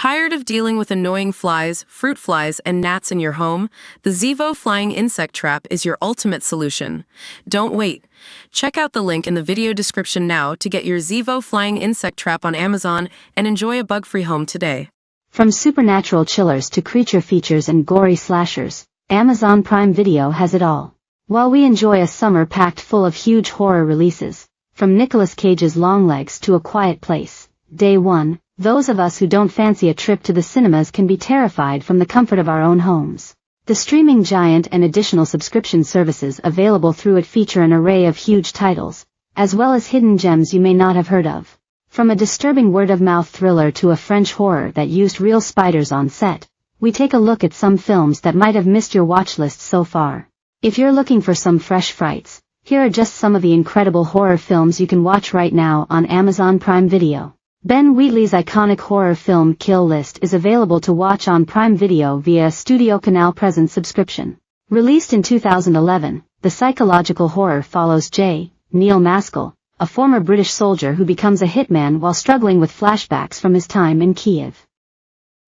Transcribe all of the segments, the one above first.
Tired of dealing with annoying flies, fruit flies, and gnats in your home? The Zevo Flying Insect Trap is your ultimate solution. Don't wait. Check out the link in the video description now to get your Zevo Flying Insect Trap on Amazon and enjoy a bug-free home today. From supernatural chillers to creature features and gory slashers, Amazon Prime Video has it all. While we enjoy a summer packed full of huge horror releases, from Nicolas Cage's Longlegs to A Quiet Place, Day One, those of us who don't fancy a trip to the cinemas can be terrified from the comfort of our own homes. The streaming giant and additional subscription services available through it feature an array of huge titles, as well as hidden gems you may not have heard of. From a disturbing word-of-mouth thriller to a French horror that used real spiders on set, we take a look at some films that might have missed your watch list so far. If you're looking for some fresh frights, here are just some of the incredible horror films you can watch right now on Amazon Prime Video. Ben Wheatley's iconic horror film Kill List is available to watch on Prime Video via a Studio Canal Present subscription. Released in 2011, the psychological horror follows J. Neil Maskell, a former British soldier who becomes a hitman while struggling with flashbacks from his time in Kiev.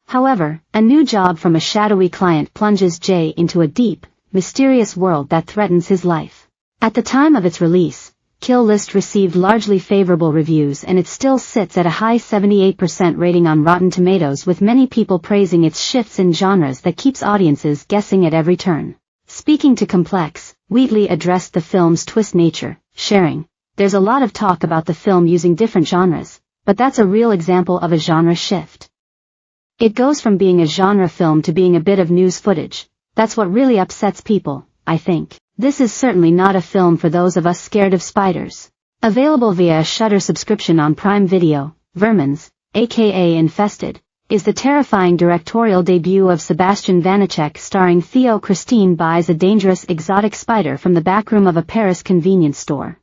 However, a new job from a shadowy client plunges Jay into a deep, mysterious world that threatens his life. At the time of its release, Kill List received largely favorable reviews and it still sits at a high 78% rating on Rotten Tomatoes, with many people praising its shifts in genres that keeps audiences guessing at every turn. Speaking to Complex, Wheatley addressed the film's twist nature, sharing, "There's a lot of talk about the film using different genres, but that's a real example of a genre shift. It goes from being a genre film to being a bit of news footage. That's what really upsets people, I think. This is certainly not a film for those of us scared of spiders." Available via a Shudder subscription on Prime Video, Vermins, aka Infested, is the terrifying directorial debut of Sebastian Vanacek starring Theo. Christine buys a dangerous exotic spider from the backroom of a Paris convenience store.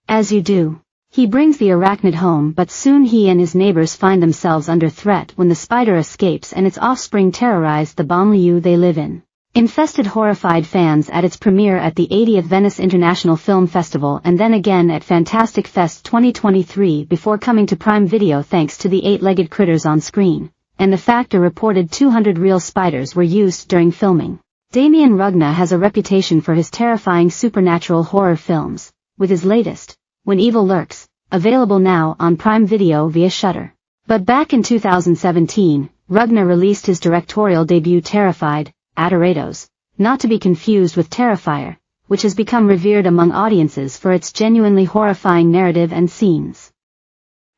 As you do, he brings the arachnid home, but soon he and his neighbors find themselves under threat when the spider escapes and its offspring terrorize the banlieue they live in. Infested horrified fans at its premiere at the 80th Venice International Film Festival and then again at Fantastic Fest 2023 before coming to Prime Video thanks to the eight-legged critters on screen, and the fact a reported 200 real spiders were used during filming. Damien Rugna has a reputation for his terrifying supernatural horror films, with his latest, When Evil Lurks, available now on Prime Video via Shudder. But back in 2017, Rugna released his directorial debut Terrified, Adorados, not to be confused with Terrifier, which has become revered among audiences for its genuinely horrifying narrative and scenes.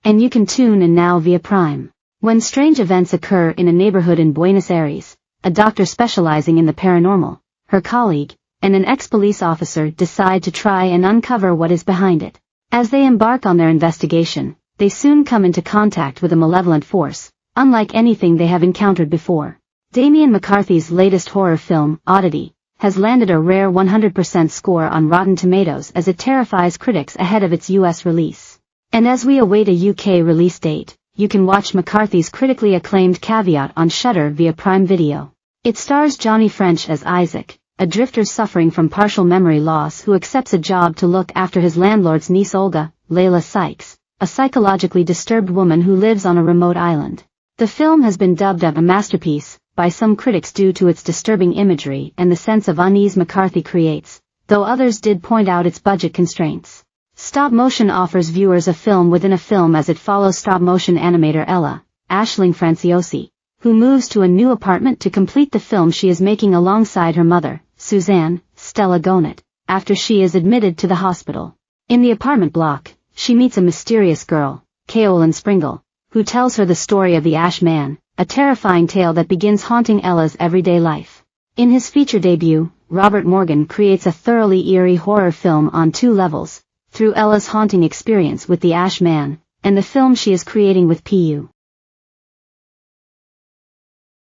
And you can tune in now via Prime. When strange events occur in a neighborhood in Buenos Aires, a doctor specializing in the paranormal, her colleague, and an ex-police officer decide to try and uncover what is behind it. As they embark on their investigation, they soon come into contact with a malevolent force, unlike anything they have encountered before. Damien McCarthy's latest horror film, Oddity, has landed a rare 100% score on Rotten Tomatoes as it terrifies critics ahead of its US release. And as we await a UK release date, you can watch McCarthy's critically acclaimed Caveat on Shudder via Prime Video. It stars Johnny French as Isaac, a drifter suffering from partial memory loss who accepts a job to look after his landlord's niece Olga, Layla Sykes, a psychologically disturbed woman who lives on a remote island. The film has been dubbed a masterpiece by some critics due to its disturbing imagery and the sense of unease McCarthy creates, though others did point out its budget constraints. Stop motion offers viewers a film within a film as it follows stop-motion animator Ella, Aisling Franciosi, who moves to a new apartment to complete the film she is making alongside her mother, Suzanne, Stella Gonet, after she is admitted to the hospital. In the apartment block, she meets a mysterious girl, Kaolin Springle, who tells her the story of the Ash Man, a terrifying tale that begins haunting Ella's everyday life. In his feature debut, Robert Morgan creates a thoroughly eerie horror film on two levels, through Ella's haunting experience with the Ash Man, and the film she is creating with Pu.